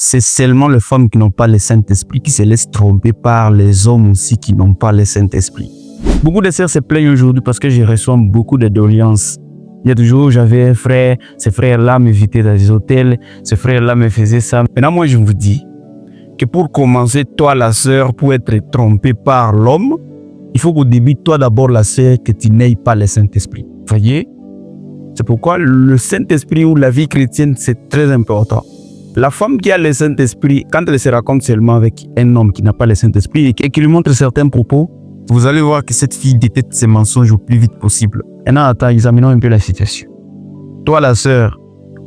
c'est seulement les femmes qui n'ont pas le Saint-Esprit qui se laissent tromper par les hommes aussi qui n'ont pas le Saint-Esprit. Beaucoup de sœurs se plaignent aujourd'hui parce que je reçois beaucoup de doléances. Il y a des jours où j'avais un frère, ce frère-là m'invitait dans des hôtels, ce frère-là me faisait ça. Maintenant, moi, je vous dis que pour commencer, toi, la sœur, pour être trompée par l'homme, il faut qu'au début, toi d'abord, la sœur, que tu n'aies pas le Saint-Esprit. Vous voyez? C'est pourquoi le Saint-Esprit ou la vie chrétienne, c'est très important. La femme qui a le Saint-Esprit, quand elle se raconte seulement avec un homme qui n'a pas le Saint-Esprit et qui lui montre certains propos, vous allez voir que cette fille détecte ses mensonges au plus vite possible. Maintenant, attends, examinons un peu la situation. Toi, la sœur,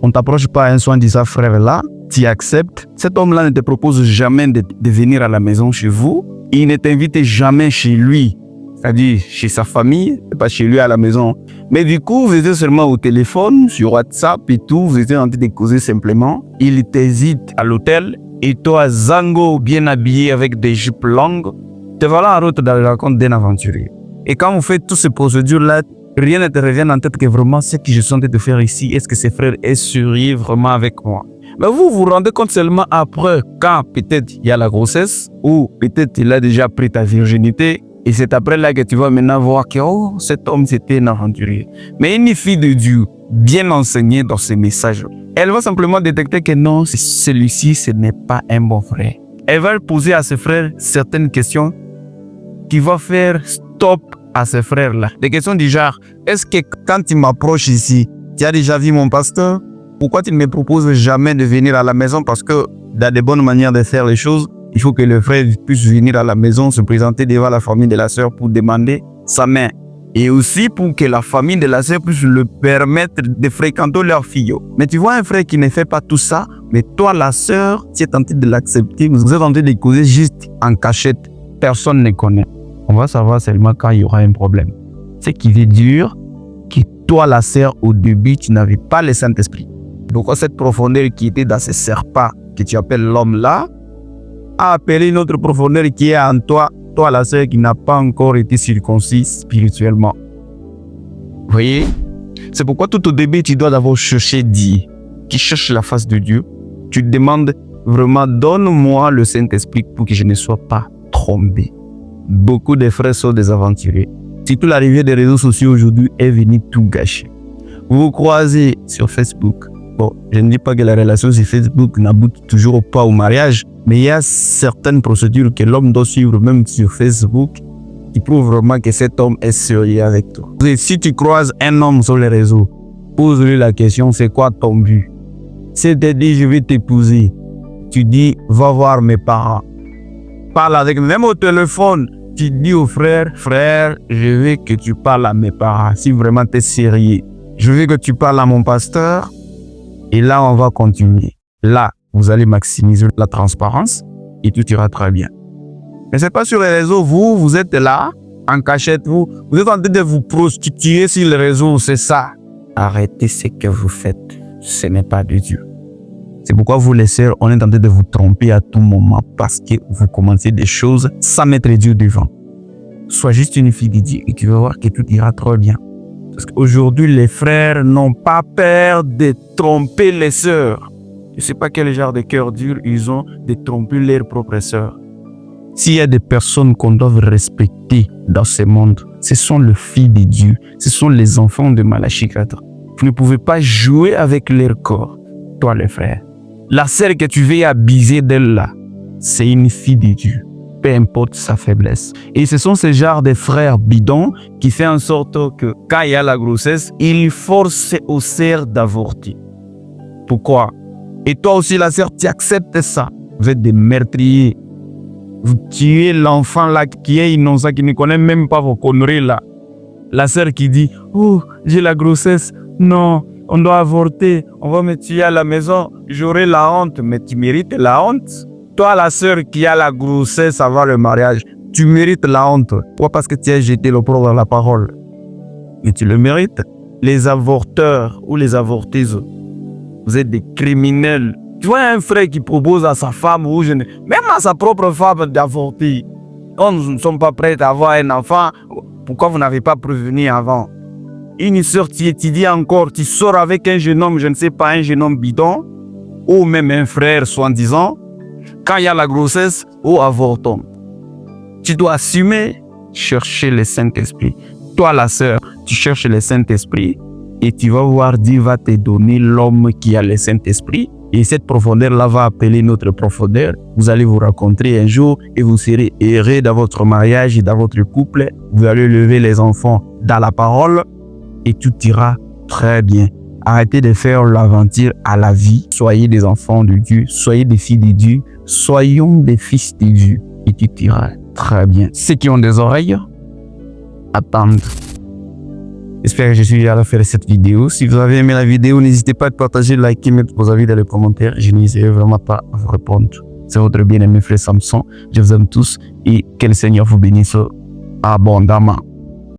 on ne t'approche pas un soin de sa frère-là, tu acceptes. Cet homme-là ne te propose jamais de venir à la maison chez vous. Il ne t'invite jamais chez lui, c'est-à-dire chez sa famille, pas chez lui à la maison. Mais du coup, vous êtes seulement au téléphone, sur WhatsApp et tout, vous êtes en train de causer simplement. Il t'hésite à l'hôtel et toi, Zango, bien habillé avec des jupes longues, te voilà en route dans la rencontre d'un aventurier. Et quand vous faites toutes ces procédures-là, rien ne te revient en tête que vraiment ce que je suis en train de faire ici, est-ce que ces frères est sérieux vraiment avec moi? Mais vous vous rendez compte seulement après, quand peut-être il y a la grossesse, ou peut-être il a déjà pris ta virginité, et c'est après là que tu vas maintenant voir que oh, cet homme c'était un aventurier. Mais une fille de Dieu, bien enseignée dans ses messages, elle va simplement détecter que non, celui-ci ce n'est pas un bon frère. Elle va poser à ses frères certaines questions qui vont faire stop à ces frères-là. Des questions du genre, est-ce que quand tu m'approches ici, tu as déjà vu mon pasteur? Pourquoi tu ne me proposes jamais de venir à la maison? Parce que dans de bonnes manières de faire les choses, il faut que le frère puisse venir à la maison, se présenter devant la famille de la sœur pour demander sa main. Et aussi pour que la famille de la sœur puisse le permettre de fréquenter leur fille. Mais tu vois un frère qui ne fait pas tout ça, mais toi la sœur, tu es tenté de l'accepter, vous êtes tenté de causer juste en cachette. Personne ne connaît. On va savoir seulement quand il y aura un problème. Ce qui veut dire que toi la sœur, au début, tu n'avais pas le Saint-Esprit. Donc cette profondeur qui était dans ce serpent que tu appelles l'homme là, a appelé une autre profondeur qui est en toi, toi la sœur qui n'a pas encore été circoncis spirituellement. Vous voyez? C'est pourquoi tout au début, tu dois d'abord chercher Dieu, qui cherche la face de Dieu. Tu te demandes vraiment, donne-moi le Saint-Esprit pour que je ne sois pas trompé. Beaucoup de frères sont des aventuriers. Surtout l'arrivée des réseaux sociaux aujourd'hui est venue tout gâcher. Vous vous croisez sur Facebook. Bon, je ne dis pas que la relation sur Facebook n'aboutit toujours pas au mariage, mais il y a certaines procédures que l'homme doit suivre même sur Facebook qui prouvent vraiment que cet homme est sérieux avec toi. Et si tu croises un homme sur les réseaux, pose-lui la question, c'est quoi ton but? Si tu dis, je vais t'épouser, tu dis, va voir mes parents. Parle avec, même au téléphone, tu dis au frère, frère, je veux que tu parles à mes parents, si vraiment tu es sérieux. Je veux que tu parles à mon pasteur, et là, on va continuer. Là, vous allez maximiser la transparence, et tout ira très bien. Mais c'est pas sur les réseaux, vous êtes là, en cachette, vous êtes en train de vous prostituer sur les réseaux, c'est ça. Arrêtez ce que vous faites, ce n'est pas de Dieu. C'est pourquoi vous les sœurs, on est tenté de vous tromper à tout moment parce que vous commencez des choses sans mettre Dieu devant. Sois juste une fille de Dieu et tu vas voir que tout ira très bien. Parce qu'aujourd'hui, les frères n'ont pas peur de tromper les sœurs. Je ne sais pas quel genre de cœur dur ils ont de tromper leurs propres sœurs. S'il y a des personnes qu'on doit respecter dans ce monde, ce sont les filles de Dieu, ce sont les enfants de Malachie 4. Vous ne pouvez pas jouer avec leur corps, toi les frères. La sœur que tu veux abuser d'elle là, c'est une fille de Dieu, peu importe sa faiblesse. Et ce sont ces genres de frères bidons qui font en sorte que quand il y a la grossesse, ils forcent aux sœurs d'avorter. Pourquoi? Et toi aussi la sœur, tu acceptes ça. Vous êtes des meurtriers. Vous tuez l'enfant là qui est innocent, qui ne connaît même pas vos conneries là. La sœur qui dit, oh, j'ai la grossesse, non. On doit avorter, on va me tuer à la maison, j'aurai la honte. Mais tu mérites la honte. Toi, la sœur qui a la grossesse avant le mariage, tu mérites la honte. Pourquoi? Parce que tu as jeté l'opprobre dans la parole. Mais tu le mérites. Les avorteurs ou les avorteuses, vous êtes des criminels. Tu vois un frère qui propose à sa femme ou même à sa propre femme d'avorter. Quand nous ne sommes pas prêts à avoir un enfant, pourquoi vous n'avez pas prévenu avant? Une sœur, tu étudies encore, tu sors avec un jeune homme, je ne sais pas, un jeune homme bidon, ou même un frère soi-disant, quand il y a la grossesse ou avorton, tu dois assumer, chercher le Saint-Esprit. Toi, la sœur, tu cherches le Saint-Esprit et tu vas voir, Dieu va te donner l'homme qui a le Saint-Esprit. Et cette profondeur-là va appeler notre profondeur. Vous allez vous rencontrer un jour et vous serez heureux dans votre mariage et dans votre couple. Vous allez lever les enfants dans la parole et tout ira très bien. Arrêtez de faire l'aventure à la vie. Soyez des enfants de Dieu, soyez des filles de Dieu, soyons des fils de Dieu et tout ira très bien. Ceux qui ont des oreilles, attendent. J'espère que je suis à la fin de cette vidéo. Si vous avez aimé la vidéo, n'hésitez pas à partager, liker, mettre vos avis dans les commentaires. Je n'hésiterai vraiment pas à vous répondre. C'est votre bien-aimé frère Samson. Je vous aime tous et que le Seigneur vous bénisse abondamment.